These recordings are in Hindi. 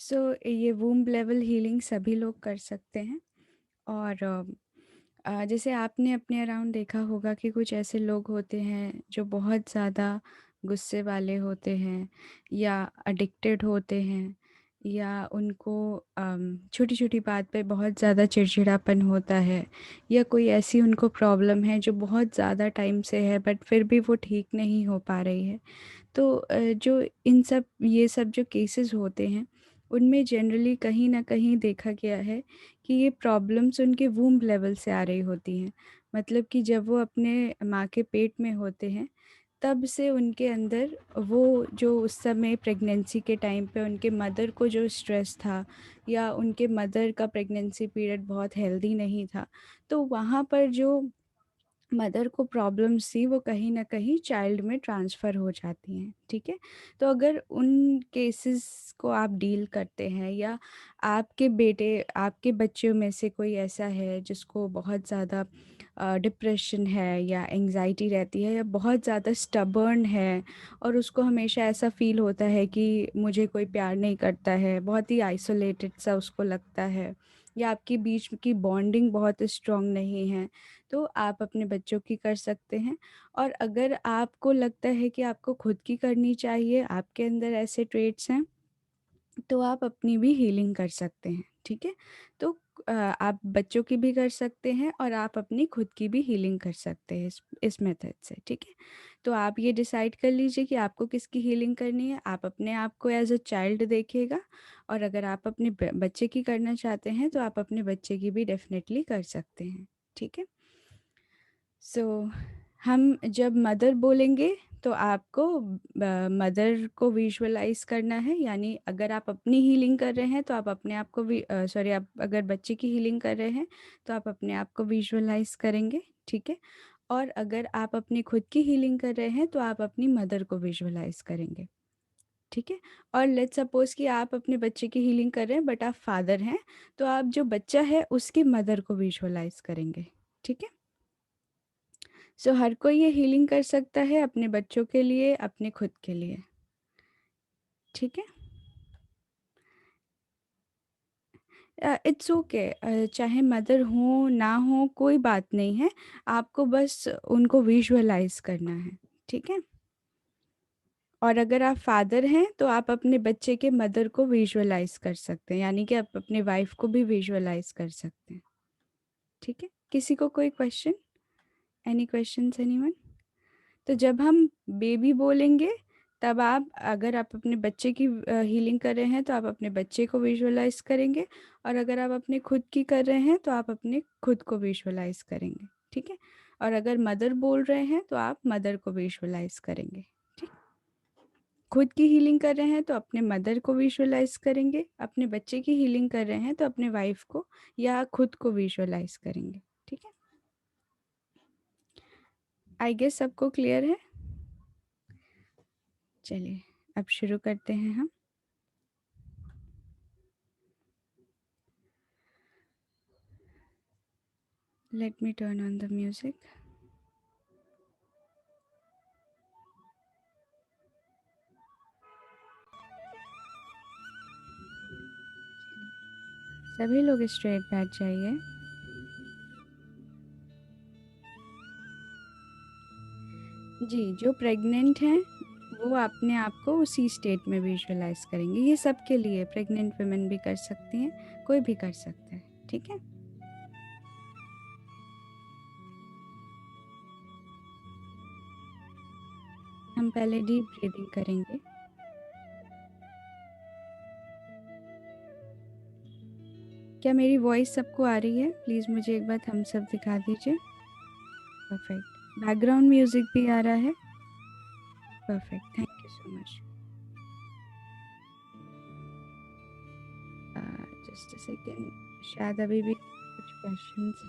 सो ये वूम्ब लेवल हीलिंग सभी लोग कर सकते हैं। और जैसे आपने अपने अराउंड देखा होगा कि कुछ ऐसे लोग होते हैं जो बहुत ज़्यादा गुस्से वाले होते हैं या एडिक्टेड होते हैं, या उनको छोटी छोटी बात पे बहुत ज़्यादा चिड़चिड़ापन होता है, या कोई ऐसी उनको प्रॉब्लम है जो बहुत ज़्यादा टाइम से है बट फिर भी वो ठीक नहीं हो पा रही है। तो जो इन सब ये सब जो केसेस होते हैं, उनमें जनरली कहीं न कहीं देखा गया है कि ये प्रॉब्लम्स उनके वूम्ब लेवल से आ रही होती हैं। मतलब कि जब वो अपने माँ के पेट में होते हैं, तब से उनके अंदर वो जो उस समय प्रेगनेंसी के टाइम पे उनके मदर को जो स्ट्रेस था, या उनके मदर का प्रेगनेंसी पीरियड बहुत हेल्दी नहीं था, तो वहाँ पर जो मदर को प्रॉब्लम्स थी वो कहीं न कहीं चाइल्ड में ट्रांसफ़र हो जाती हैं, ठीक है? तो अगर उन केसेस को आप डील करते हैं, या आपके बच्चों में से कोई ऐसा है जिसको बहुत ज़्यादा डिप्रेशन है या एंग्ज़ायटी रहती है, या बहुत ज़्यादा स्टबर्न है और उसको हमेशा ऐसा फ़ील होता है कि मुझे कोई प्यार नहीं करता है, बहुत ही आइसोलेटेड सा उसको लगता है, या आपके बीच की बॉन्डिंग बहुत स्ट्रॉन्ग नहीं है, तो आप अपने बच्चों की कर सकते हैं। और अगर आपको लगता है कि आपको खुद की करनी चाहिए, आपके अंदर ऐसे ट्रेट्स हैं, तो आप अपनी भी हीलिंग कर सकते हैं, ठीक है? तो आप बच्चों की भी कर सकते हैं और आप अपनी खुद की भी हीलिंग कर सकते हैं इस मेथड से, ठीक है? तो आप ये डिसाइड कर लीजिए कि आपको किसकी हीलिंग करनी है। आप अपने आप को एज़ अ चाइल्ड देखिएगा, और अगर आप अपने बच्चे की करना चाहते हैं तो आप अपने बच्चे की भी डेफ़िनेटली कर सकते हैं, ठीक है? सो हम जब मदर बोलेंगे तो आपको मदर को विजुअलाइज करना है, यानी अगर आप अपनी हीलिंग कर रहे हैं तो आप अपने आप को भी सॉरी, आप अगर बच्चे की हीलिंग कर रहे हैं तो आप अपने आप को विजुअलाइज करेंगे, ठीक है? और अगर आप अपनी खुद की हीलिंग कर रहे हैं तो आप अपनी मदर को विजुअलाइज करेंगे, ठीक है? और लेट्स सपोज कि आप अपने बच्चे की हीलिंग कर रहे हैं बट आप फादर हैं, तो आप जो बच्चा है उसकी मदर को विजुअलाइज करेंगे, ठीक है? सो हर कोई ये हीलिंग कर सकता है, अपने बच्चों के लिए, अपने खुद के लिए, ठीक है? इट्स ओके, चाहे मदर हो, ना हो, कोई बात नहीं है, आपको बस उनको विजुअलाइज़ करना है, ठीक है? और अगर आप फादर हैं, तो आप अपने बच्चे के मदर को विजुअलाइज़ कर सकते हैं, यानी कि आप अपने वाइफ़ को भी विजुअलाइज़ कर सकते हैं, ठीक है? किसी को कोई क्वेश्चन? Any questions anyone? तो जब हम बेबी बोलेंगे, तब आप अगर आप अपने बच्चे की हीलिंग कर रहे हैं तो आप अपने बच्चे को विजुअलाइज़ करेंगे, और अगर आप अपने खुद की कर रहे हैं तो आप अपने खुद को विजुअलाइज़ करेंगे, ठीक है? और अगर मदर बोल रहे हैं तो आप मदर को विजुअलाइज़ करेंगे, ठीक? खुद की हीलिंग कर रहे हैं तो अपने मदर को विजुअलाइज़ करेंगे, अपने बच्चे की हीलिंग कर रहे हैं तो अपने वाइफ़ को या खुद को विजुअलाइज़ करेंगे, ठीक है? आई गेस सबको क्लियर है? चलिए, अब शुरू करते हैं हम। Let me turn on the music. सभी लोग स्ट्रेट बैठ जाइए। जी, जो प्रेग्नेंट हैं वो अपने आप को उसी स्टेट में विजुअलाइज़ करेंगे। ये सबके लिए, प्रेग्नेंट वुमेन भी कर सकती हैं, कोई भी कर सकता है, ठीक है? हम पहले डीप ब्रीदिंग करेंगे। क्या मेरी वॉइस सबको आ रही है? प्लीज़ मुझे एक बार थम्स अप दिखा दीजिए। परफेक्ट। बैकग्राउंड म्यूज़िक भी आ रहा है? Perfect, thank you so much. Just a second, शायद अभी भी कुछ क्वेश्चंस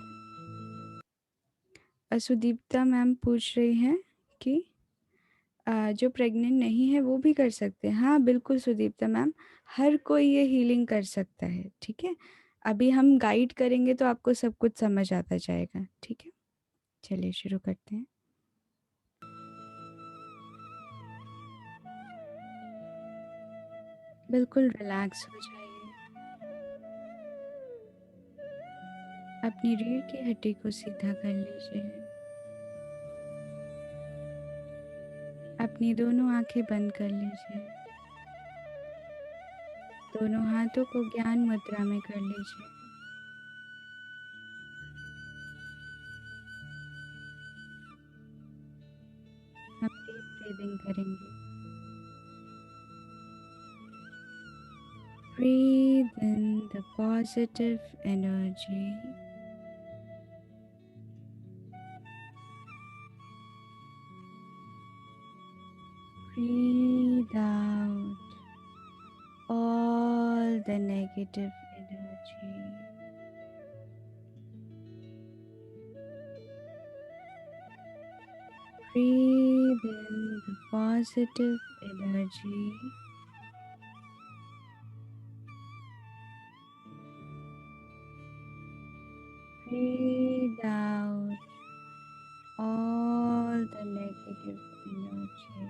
हैं। सुदीप्ता मैम पूछ रही हैं कि जो प्रेग्नेंट नहीं है वो भी कर सकते हैं। हाँ, बिल्कुल सुदीप्ता मैम, हर कोई ये हीलिंग कर सकता है, ठीक है? अभी हम गाइड करेंगे तो आपको सब कुछ समझ आता जाएगा, ठीक है? चलिए शुरू करते हैं। बिल्कुल रिलैक्स हो जाइए। अपनी रीढ़ की हड्डी को सीधा कर लीजिए। अपनी दोनों आंखें बंद कर लीजिए। दोनों हाथों को ज्ञान मुद्रा में कर लीजिए। हम डीप ब्रीदिंग करेंगे। Breathe in the positive energy. Breathe out all the negative energy. Breathe in the positive energy. Breathe out all the negative energy.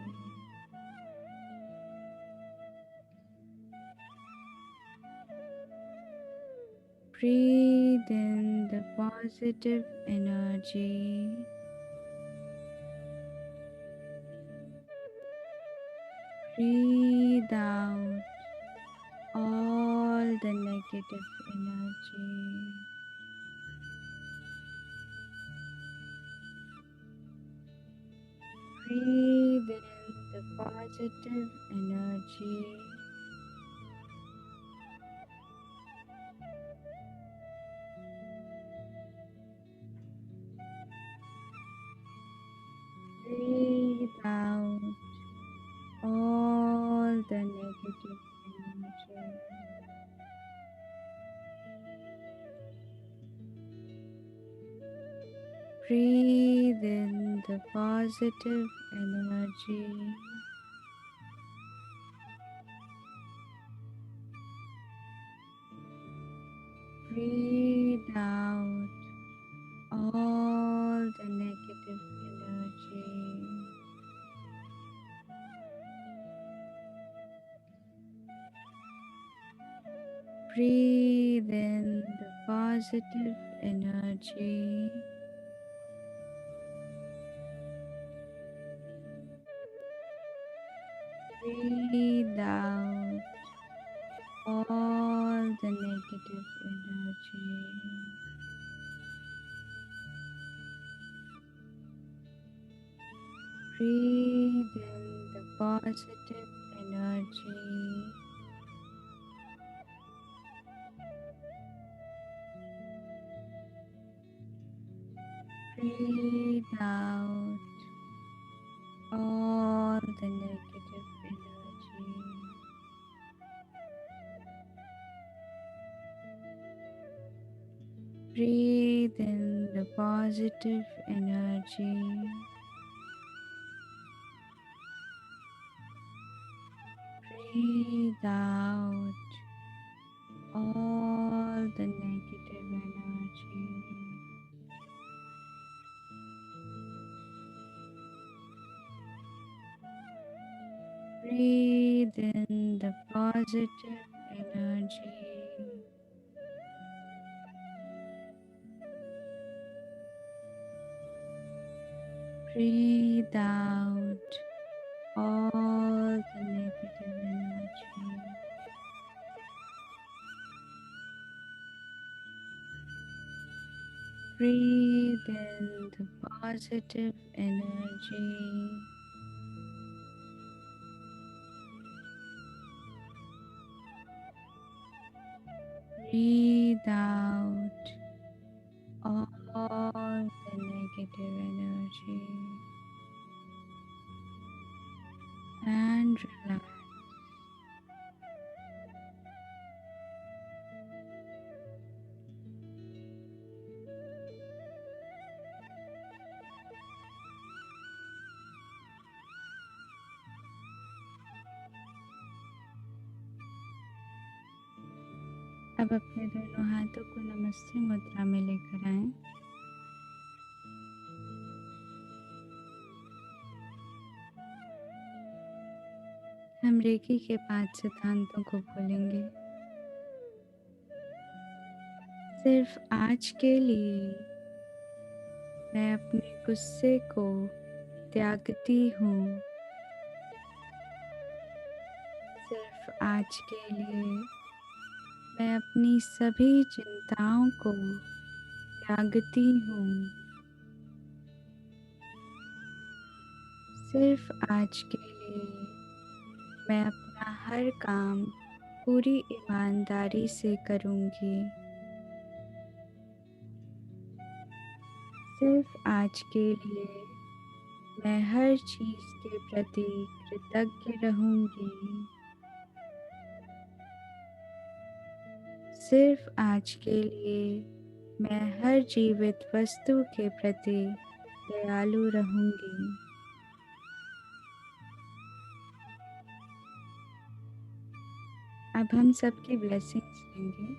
Breathe in the positive energy. Breathe out all the negative energy. Breathe in the positive energy. Breathe out all the negative energy. Breathe in the positive energy. Breathe out all the negative energy. Breathe in the positive energy. Breathe out all the negative energy. Breathe in the positive energy. Breathe out all the negative energy. Breathe in the positive energy. Breathe out all the negative energy. Breathe in the positive energy. Breathe out all the negative energy. Breathe in the positive energy. Breathe out all the negative energy. And relax. अब अपने दोनों हाथों को नमस्ते मुद्रा में लेकर आएं। हम रेकी के 5 सिद्धांतों को बोलेंगे। सिर्फ आज के लिए मैं अपने गुस्से को त्यागती हूँ। सिर्फ आज के लिए मैं अपनी सभी चिंताओं को त्यागती हूँ। सिर्फ आज के लिए मैं अपना हर काम पूरी ईमानदारी से करूँगी। सिर्फ आज के लिए मैं हर चीज़ के प्रति कृतज्ञ रहूँगी। सिर्फ आज के लिए मैं हर जीवित वस्तु के प्रति दयालु रहूँगी। अब हम सबकी ब्लेसिंग्स लेंगे।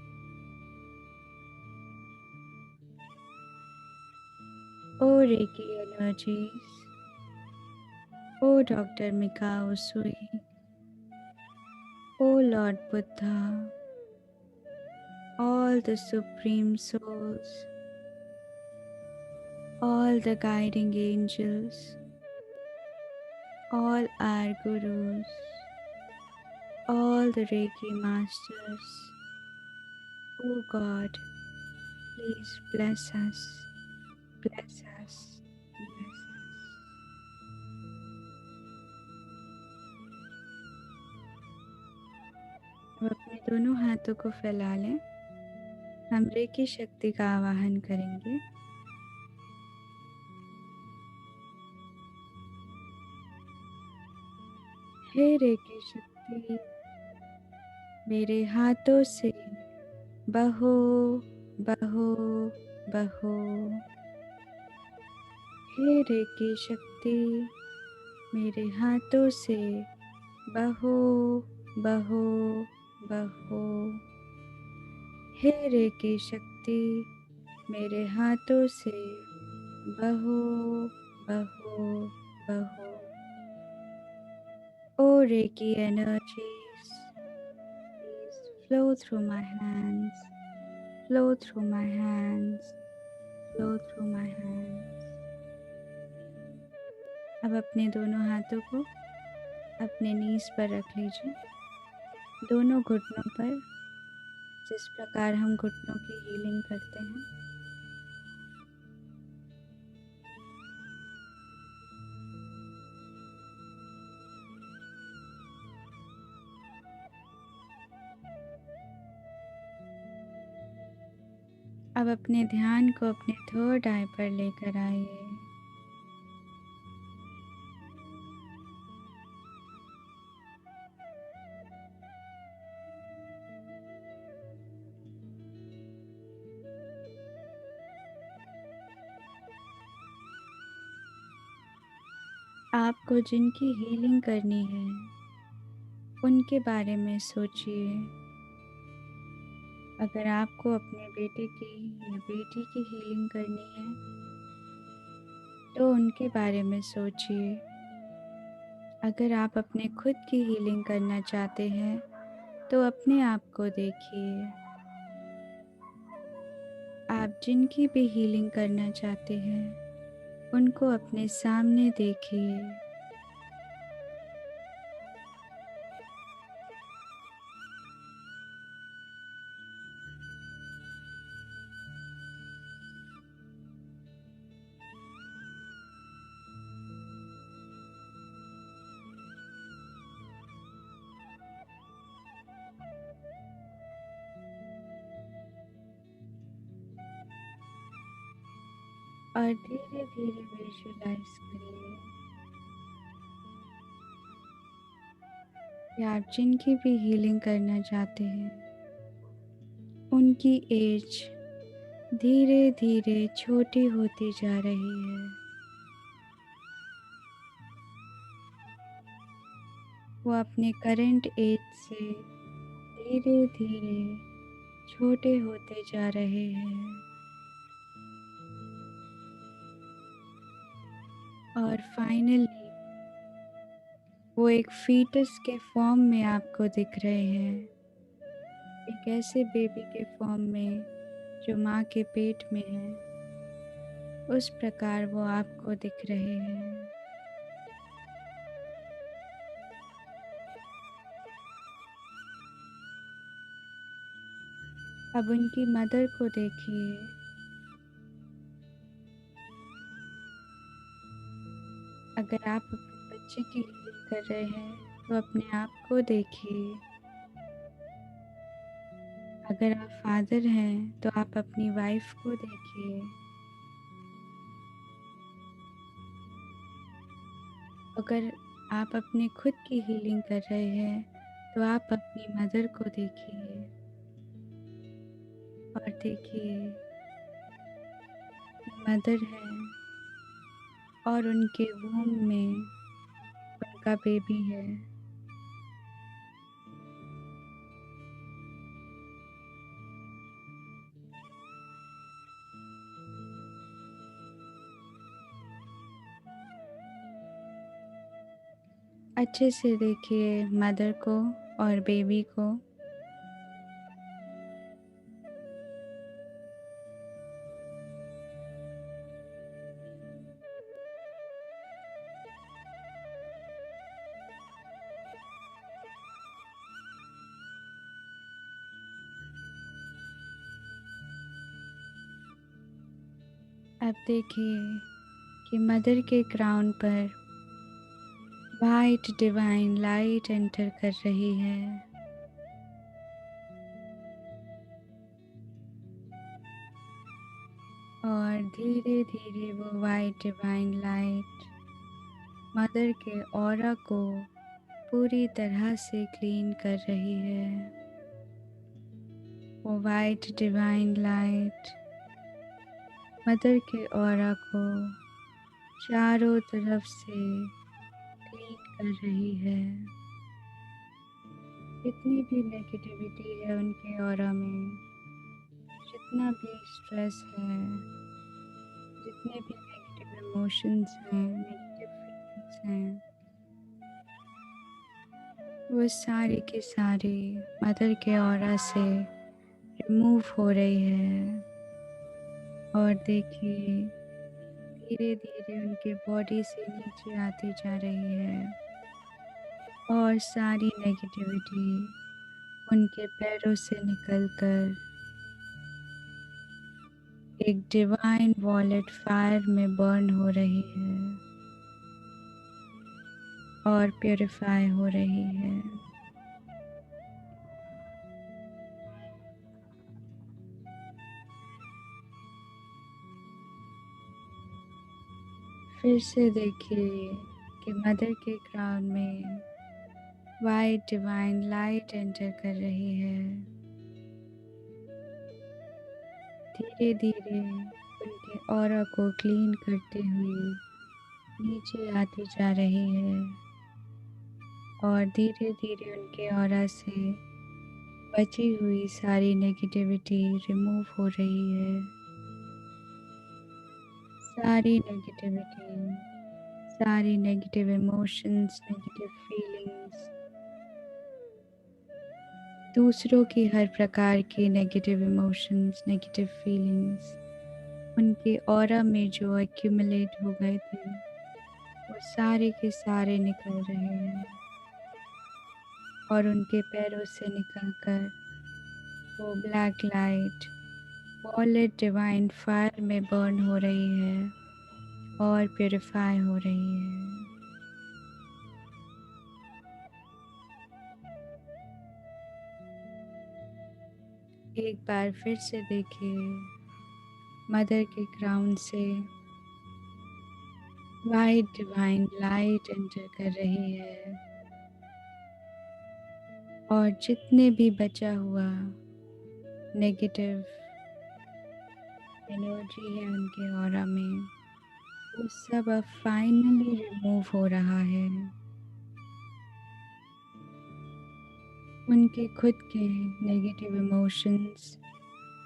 O reiki energies, O doctor Mikao Usui, O Lord Buddha, all the supreme souls, all the guiding angels, all our gurus, all the Reiki masters. Oh God, please bless us, bless us, bless us. अब अपने दोनों हाथों को फैला लें। हम रेकी शक्ति का आवाहन करेंगे। हे रेकी शक्ति, मेरे हाथों से बहो बहो बहो। हे रेकी शक्ति, मेरे हाथों से बहो बहो बहो। हे रेकी शक्ति, मेरे हाथों से बहो बहो बहो। ओ recce energies, please flow through my hands, flow through my hands, flow through my hands. अब अपने दोनों हाथों को अपने नीज पर रख लीजिए, दोनों घुटनों पर, जिस प्रकार हम घुटनों की हीलिंग करते हैं। अब अपने ध्यान को अपने थर्ड आई पर लेकर आइए। आपको जिनकी हीलिंग करनी है उनके बारे में सोचिए। अगर आपको अपने बेटे की या बेटी की हीलिंग करनी है तो उनके बारे में सोचिए। अगर आप अपने खुद की हीलिंग करना चाहते हैं तो अपने आप को देखिए। आप जिनकी भी हीलिंग करना चाहते हैं उनको अपने सामने देखिए। और धीरे धीरे विजुअलाइज करिए कि आप जिनकी भी हीलिंग करना चाहते हैं उनकी एज धीरे धीरे छोटी होती जा रही है। वो अपने करंट एज से धीरे धीरे छोटे होते जा रहे हैं। और फाइनली वो एक फीटस के फॉर्म में आपको दिख रहे हैं, एक ऐसे बेबी के फॉर्म में जो माँ के पेट में है, उस प्रकार वो आपको दिख रहे हैं। अब उनकी मदर को देखिए। अगर आप अपने बच्चे की हीलिंग कर रहे हैं तो अपने आप को देखिए। अगर आप फादर हैं तो आप अपनी वाइफ को देखिए। अगर आप अपने खुद की हीलिंग कर रहे हैं तो आप अपनी मदर को देखिए और देखिए मदर है और उनके वूम में उनका बेबी है। अच्छे से देखिए मदर को और बेबी को। अब देखिए कि मदर के क्राउन पर वाइट डिवाइन लाइट एंटर कर रही है और धीरे धीरे वो वाइट डिवाइन लाइट मदर के ऑरा को पूरी तरह से क्लीन कर रही है। वो वाइट डिवाइन लाइट मदर के ऑरा को चारों तरफ से क्लीन कर रही है। जितनी भी नेगेटिविटी है उनके ऑरा में, जितना भी स्ट्रेस है, जितने भी नेगेटिव इमोशंस हैं, नेगेटिव फीलिंग्स हैं, वो सारी की सारी मदर के ऑरा से रिमूव हो रही है। और देखिए धीरे धीरे उनके बॉडी से नीचे आती जा रही है और सारी नेगेटिविटी उनके पैरों से निकलकर एक डिवाइन वॉलेट फायर में बर्न हो रही है और प्योरीफाई हो रही है। फिर से देखिए कि मदर के क्राउन में वाइट डिवाइन लाइट एंटर कर रही है। धीरे धीरे उनके ऑरा को क्लीन करते हुए नीचे आती जा रही है और धीरे धीरे उनके ऑरा से बची हुई सारी नेगेटिविटी रिमूव हो रही है। सारी नेगेटिविटी, सारी नेगेटिव इमोशंस, नेगेटिव फीलिंग्स, दूसरों की हर प्रकार की नेगेटिव इमोशंस, नेगेटिव फीलिंग्स उनके ऑरा में जो एक्यूमुलेट हो गए थे वो सारे के सारे निकल रहे हैं और उनके पैरों से निकलकर वो black lite wallet divine fire में बर्न हो रही है और प्योरीफाई हो रही है। एक बार फिर से देखिए मदर के क्राउन से वाइट डिवाइन लाइट एंटर कर रही है और जितने भी बचा हुआ नेगेटिव एनर्जी है उनके ऑरा में वो सब अब फाइनली रिमूव हो रहा है। उनके खुद के नेगेटिव इमोशंस,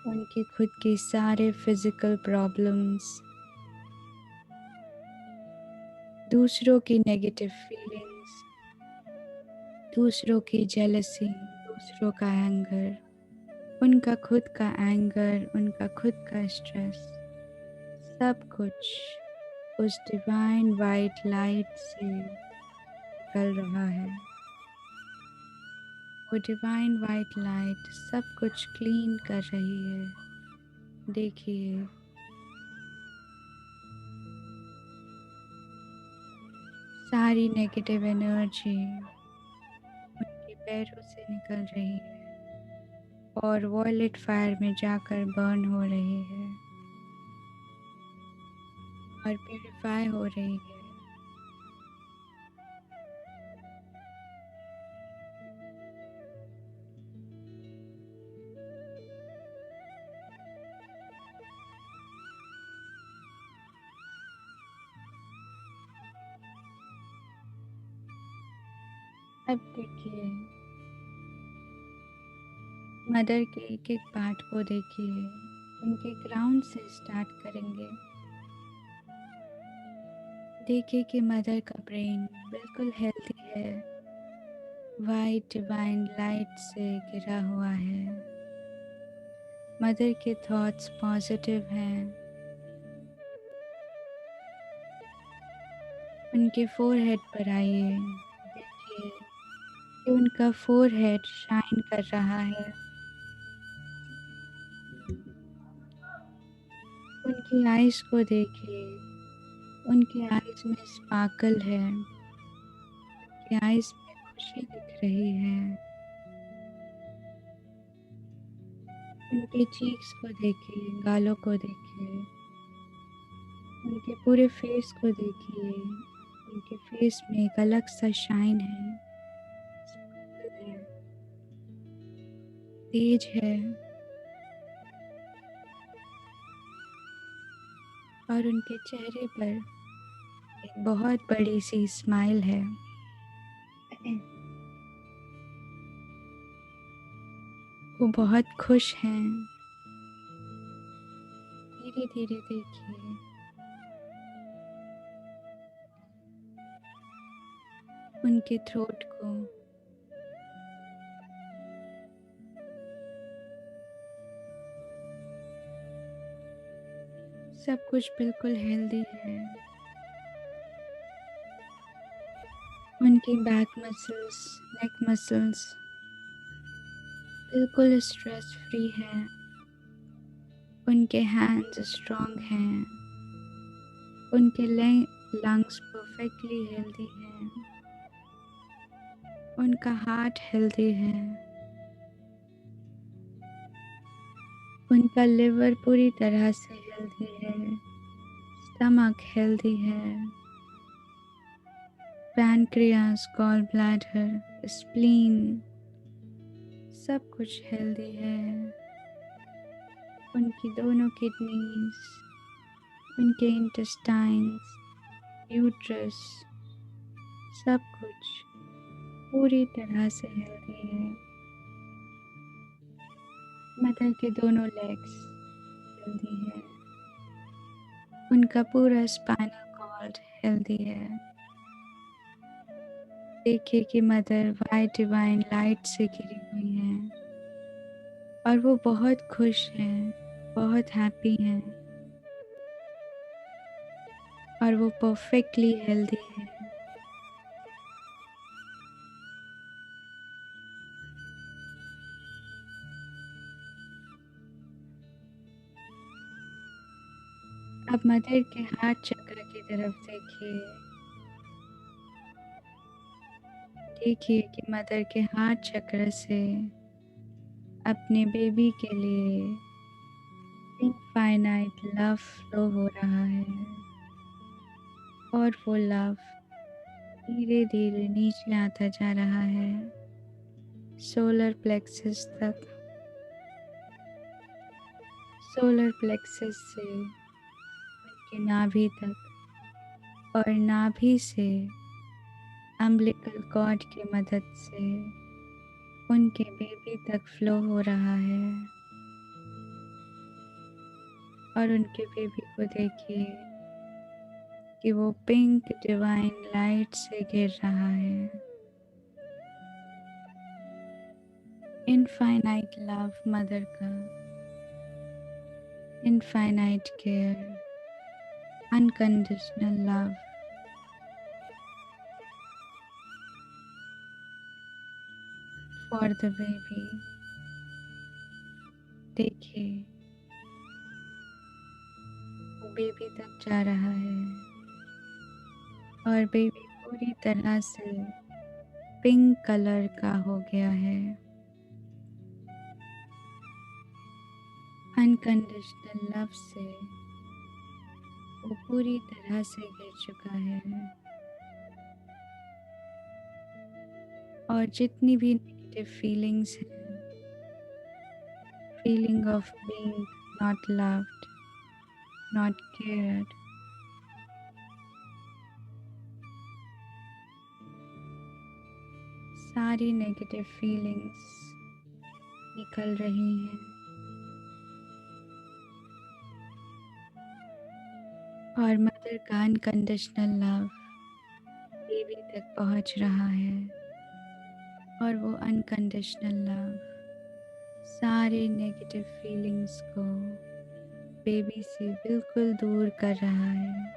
उनके खुद के सारे फिजिकल प्रॉब्लम्स, दूसरों की नेगेटिव फीलिंग्स दूसरों की जेलसी, दूसरों का एंगर, उनका खुद का एंगर, उनका खुद का स्ट्रेस, सब कुछ उस डिवाइन वाइट लाइट से निकल रहा है। वो डिवाइन वाइट लाइट सब कुछ क्लीन कर रही है। देखिए, सारी नेगेटिव एनर्जी उनके पैरों से निकल रही है और वॉयलेट फायर में जाकर बर्न हो रही है और प्यूरिफाई हो रही है। अब देखिए, मदर के एक एक पार्ट को देखिए। उनके ग्राउंड से स्टार्ट करेंगे। देखिए कि मदर का ब्रेन बिल्कुल हेल्दी है, वाइट डिवाइन लाइट से घिरा हुआ है। मदर के थॉट्स पॉजिटिव हैं। उनके फोरहेड पर आइए। देखिए कि उनका फोरहेड शाइन कर रहा है। उनकी आइज़ को देखिए। उनकी आइज़ में स्पार्कल है। उनकी आइज़ में खुशी दिख रही है। उनके चीक्स को देखिए, गालों को देखिए, उनके पूरे फेस को देखिए। उनके फेस में एक अलग सा शाइन है, स्पार्कल है, तेज है और उनके चेहरे पर एक बहुत बड़ी सी स्माइल है। वो बहुत खुश हैं। धीरे धीरे देखिए, उनके थ्रोट को। सब कुछ बिल्कुल हेल्दी है। उनकी बैक मसल्स, नेक मसल्स बिल्कुल स्ट्रेस फ्री हैं। उनके हैंड्स स्ट्रॉन्ग हैं। उनके लंग्स परफेक्टली हेल्दी हैं। उनका हार्ट हेल्दी है। उनका लिवर पूरी तरह से हेल्दी है। स्टमक हेल्दी है। पैनक्रियास, गॉल ब्लैडर, स्प्लीन सब कुछ हेल्दी है। उनकी दोनों किडनीज, उनके इंटेस्टाइन्स, यूट्रस सब कुछ पूरी तरह से हेल्दी है। मदर के दोनों लेग्स हेल्दी है। उनका पूरा स्पाइनल कॉर्ड हेल्दी है। देखिए कि मदर वाइट डिवाइन लाइट से घिरी हुई हैं और वो बहुत खुश हैं, बहुत हैप्पी हैं और वो परफेक्टली हेल्दी है। अब मदर के हार्ट चक्र की तरफ देखिए। देखिए कि मदर के हार्ट चक्र से अपने बेबी के लिए इनफाइनाइट लव फ्लो हो रहा है और वो लव धीरे धीरे नीचे आता जा रहा है, सोलर प्लेक्सस तक। सोलर प्लेक्सस से उनके नाभि तक और नाभि से अम्बिलिकल कॉर्ड की मदद से उनके बेबी तक फ्लो हो रहा है। और उनके बेबी को देखिए कि वो पिंक डिवाइन लाइट से घिर रहा है। इनफाइनाइट लव मदर का, infinite care, unconditional love for the baby. देखिए वो बेबी तक जा रहा है और बेबी पूरी तरह से पिंक कलर का हो गया है। अनकंडीशनल लव से वो पूरी तरह से गिर चुका है और जितनी भी नेगेटिव फीलिंग्स हैं, feeling of being not loved, not cared, सारी नेगेटिव फीलिंग्स निकल रही हैं और मदर का अनकंडीशनल लव बेबी तक पहुंच रहा है और वो अनकंडीशनल लव सारे नेगेटिव फीलिंग्स को बेबी से बिल्कुल दूर कर रहा है।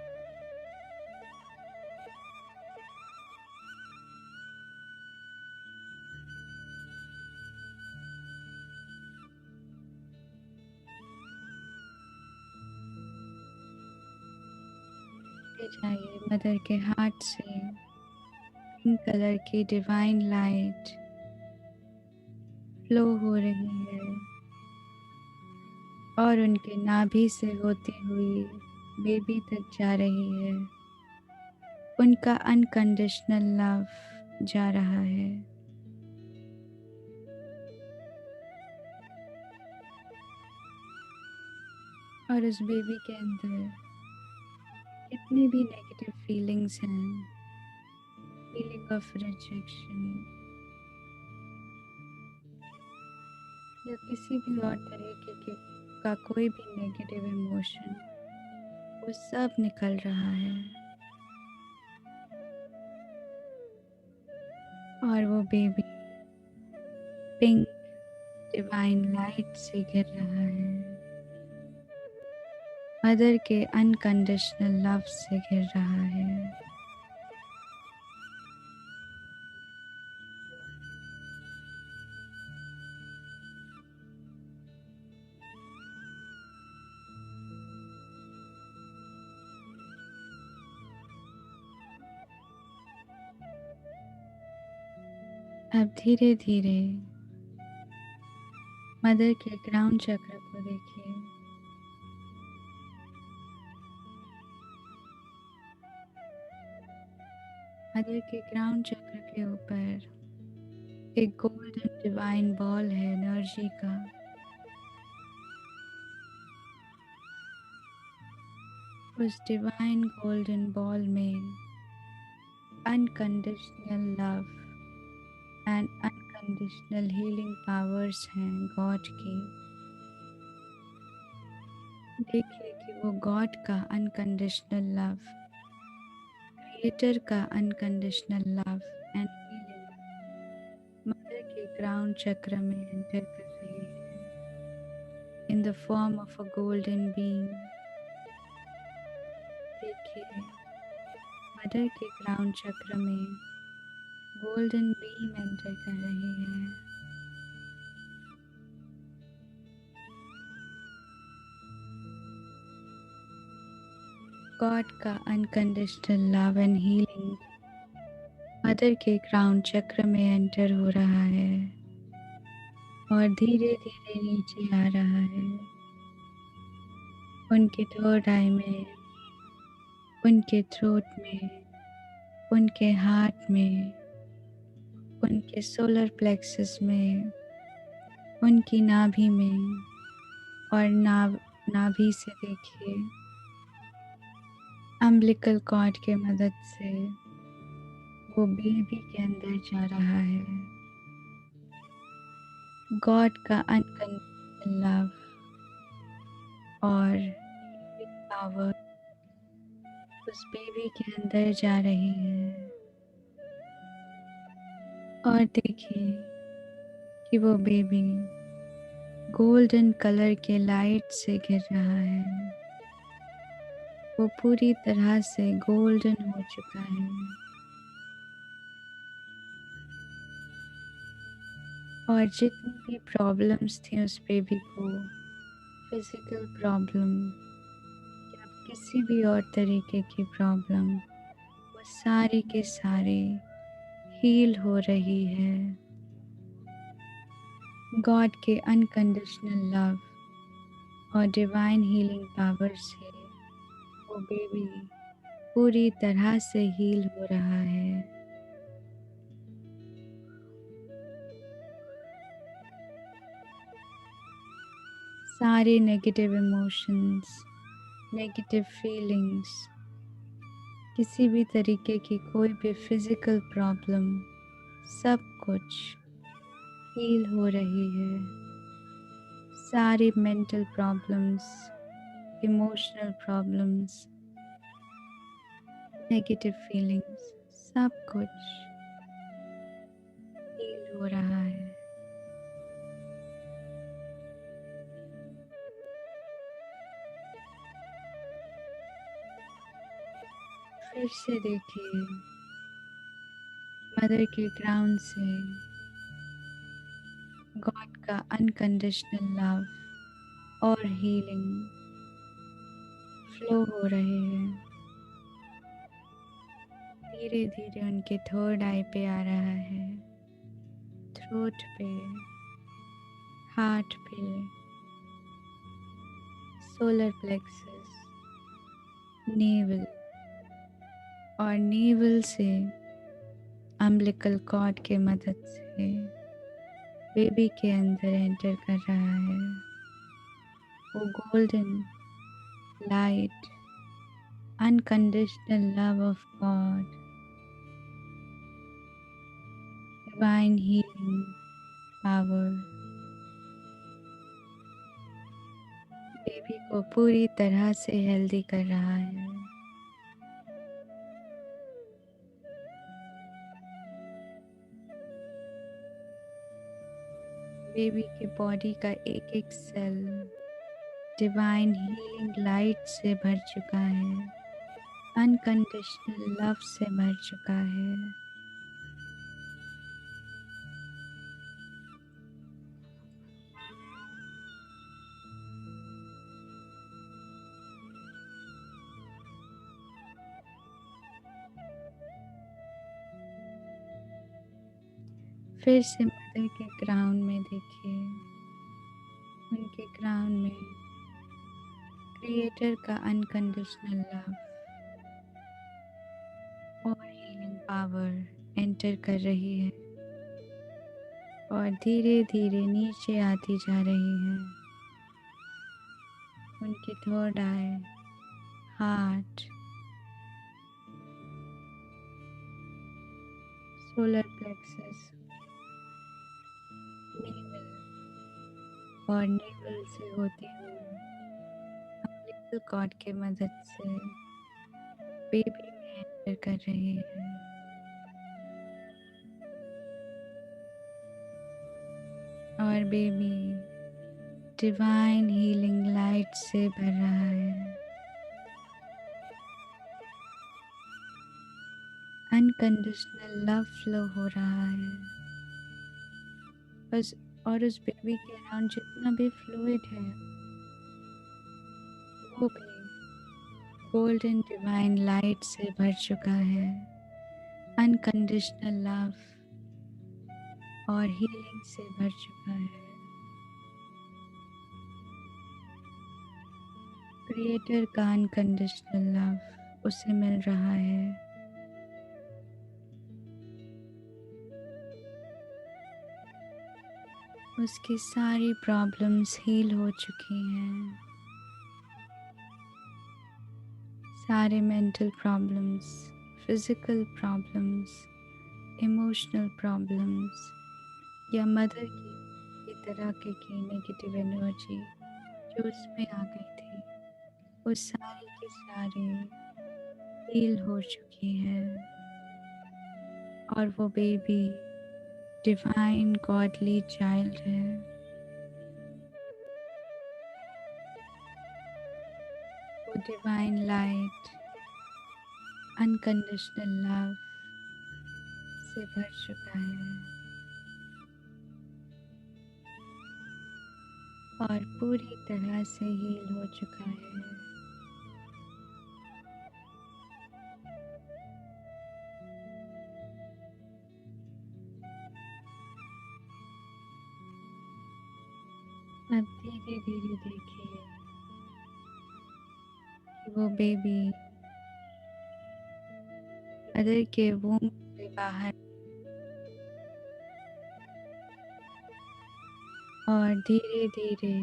ले जाइए मदर के हार्ट से पिंक कलर की डिवाइन लाइट फ्लो हो रही है और उनके नाभि से होती हुई बेबी तक जा रही है। उनका अनकंडीशनल लव जा रहा है और उस बेबी के अंदर कितनी भी नेगेटिव फीलिंग्स हैं, फीलिंग ऑफ रिजेक्शन या किसी भी और तरीके के का कोई भी नेगेटिव इमोशन, वो सब निकल रहा है और वो बेबी पिंक डिवाइन लाइट से गिर रहा है, मदर के अनकंडीशनल लव से गिर रहा है। अब धीरे धीरे मदर के ग्राउंड चक्र को देखिए। मदर के ग्राउंड चक्र के ऊपर एक गोल्डन डिवाइन बॉल है एनर्जी का। उस डिवाइन गोल्डन बॉल में unconditional love and unconditional healing powers हैं गॉड की। देखिए कि वो गॉड का अनकंडीशनल लव, क्रिएटर का unconditional love and healing mother के ग्राउंड चक्र में एंटर कर रही है in the form of a golden beam. देखिए मदर के ग्राउंड चक्र में गोल्डन बीम एंटर कर रही है गॉड का unconditional love and healing mother के ग्राउंड चक्र में एंटर हो रहा है और धीरे धीरे नीचे आ रहा है उनके थर्ड आई में, उनके थ्रोट में, उनके हार्ट में, उनके सोलर प्लेक्सस में, उनकी नाभि में और नाभि से देखिए अम्बिलिकल कॉर्ड के मदद से वो बेबी के अंदर जा रहा है। गॉड का अनकंडीशनल लव और पावर उस बेबी के अंदर जा रही है और देखिए कि वो बेबी गोल्डन कलर के लाइट से घिर रहा है। वो पूरी तरह से गोल्डन हो चुका है और जितनी भी प्रॉब्लम्स थी उस बेबी को, फिजिकल प्रॉब्लम या किसी भी और तरीके की प्रॉब्लम, वो सारे के सारे हील हो रही है गॉड के अनकंडीशनल लव और डिवाइन हीलिंग पावर से। वो बेबी पूरी तरह से हील हो रहा है। सारे नेगेटिव इमोशंस, नेगेटिव फीलिंग्स, किसी भी तरीके की कोई भी फिजिकल प्रॉब्लम, सब कुछ हील हो रही है। सारी mental problems, emotional problems, negative feelings, सब कुछ हील हो रहा है। फिर से देखिए, मदर के ग्राउंड से गॉड का अनकंडीशनल लव और हीलिंग फ्लो हो रहे हैं। धीरे धीरे उनके थर्ड आई पे आ रहा है, थ्रोट पे, हार्ट पे, सोलर प्लेक्सस, नेवल और नेवल से अम्बिलिकल कॉर्ड के मदद से बेबी के अंदर एंटर कर रहा है। वो golden light, unconditional love of God, divine healing power baby को पूरी तरह से हेल्दी कर रहा है। बेबी के बॉडी का एक एक सेल डिवाइन हीलिंग लाइट से भर चुका है, अनकंडीशनल लव से भर चुका है। फिर से मदर के ग्राउंड में देखिए, उनके ग्राउंड में क्रिएटर का अनकंडीशनल लव और हीलिंग पावर एंटर कर रही है और धीरे धीरे नीचे आती जा रही है। उनके थर्ड आई, हार्ट, सोलर प्लेक्सस, नेवल और नेवल से होती हुई अम्बिलिकल कॉर्ड के मदद से बेबी में एंटर कर रही है और बेबी डिवाइन हीलिंग लाइट से भर रहा है। अनकंडीशनल लव फ्लो हो रहा है बस। और उस बेबी के अराउंड जितना भी फ्लूइड है वो भी गोल्डन डिवाइन लाइट से भर चुका है, अनकंडीशनल लव और हीलिंग से भर चुका है। क्रिएटर का अनकंडीशनल लव उसे मिल रहा है। उसकी सारी प्रॉब्लम्स हील हो चुकी हैं। सारे mental problems, physical problems, emotional problems या मदर की तरह की नेगेटिव एनर्जी जो उसमें आ गई थी, वो सारी की सारी हील हो चुकी है और वो बेबी डिवाइन गॉडली चाइल्ड है। वो डिवाइन लाइट, अनकंडीशनल लव से भर चुका है और पूरी तरह से हील हो चुका है। अब धीरे धीरे देखिए कि वो बेबी मदर के वूम से बाहर और धीरे धीरे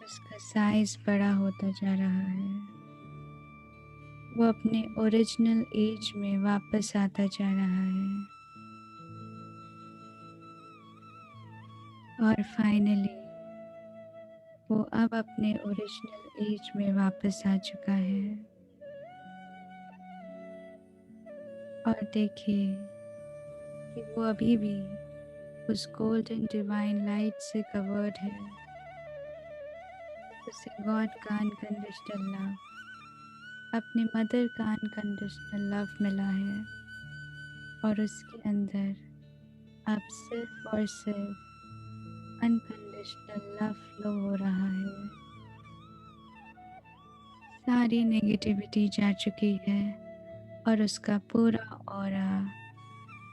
उसका साइज बड़ा होता जा रहा है। वो अपने ओरिजिनल एज में वापस आता जा रहा है और फाइनली वो अब अपने ओरिजिनल एज में वापस आ चुका है। और देखिए कि वो अभी भी उस गोल्डन डिवाइन लाइट से कवर्ड है। उसे गॉड का अनकंडीशनल लव, अपनी मदर का अनकंडीशनल लव मिला है और उसके अंदर अब सिर्फ और सिर्फ अनकंडीशनल लव फ्लो हो रहा है। सारी नेगेटिविटी जा चुकी है और उसका पूरा ऑरा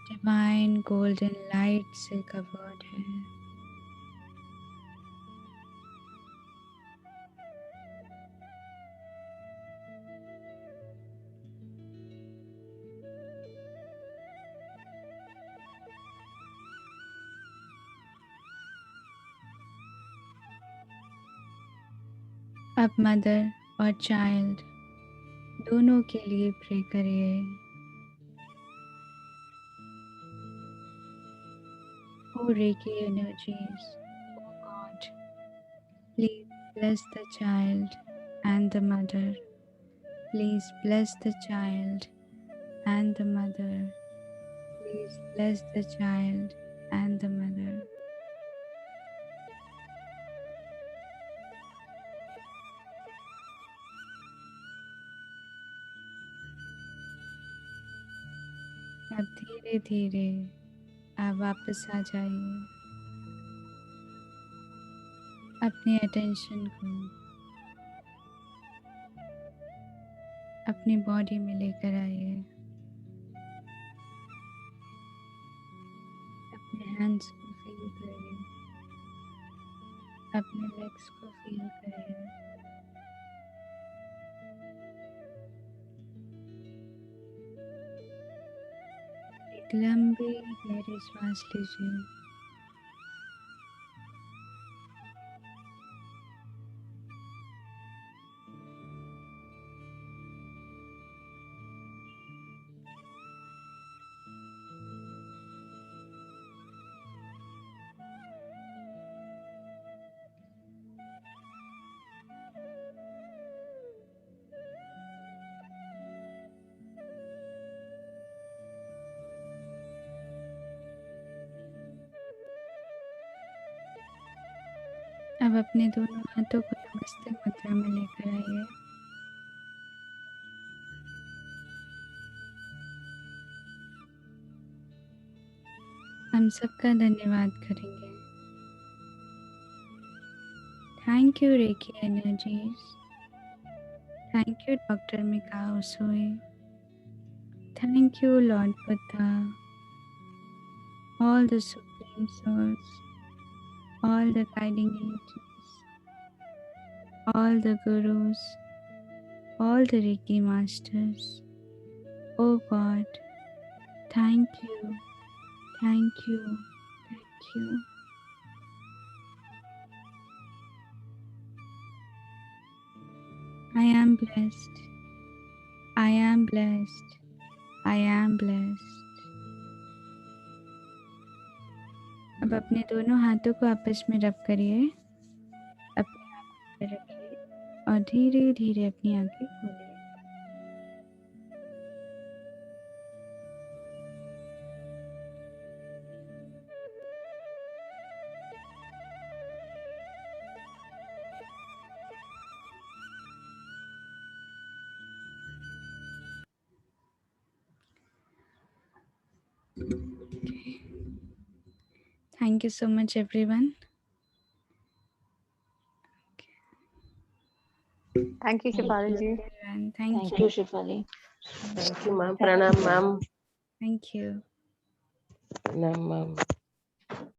डिवाइन गोल्डन लाइट से कवर्ड है। अब मदर और चाइल्ड दोनों के लिए प्रे करिए। O Reiki energies, O God, please bless the child and the mother. Please bless the child and the mother. Please bless the child and the mother. अब धीरे धीरे आप वापस आ जाइए। अपनी अटेंशन को अपनी बॉडी में लेकर आइए। अपने हैंड्स को फील करिए, अपने लेग्स को फील करिए। एक लंबी गहरी सांस लीजिए। अब अपने दोनों हाथों को नमस्ते मुद्रा में लेकर आइए। हम सबका धन्यवाद करेंगे। Thank you reiki energies. Thank you doctor Mikao Usui. Thank you Lord Buddha, all the supreme souls, all the guiding angels, all the gurus, all the Reiki masters. Oh God, thank you, thank you, thank you. I am blessed, I am blessed, I am blessed. अब अपने दोनों हाथों को आपस में रब करिए, अपनी आंखों पर रखिए और धीरे धीरे अपनी आंखें खोलिए। Thank you so much, everyone. Thank you, Shefali ji. And thank Thank you. you, Shefali. Thank you, ma'am. Pranam, ma'am. Thank you. Pranam, ma'am.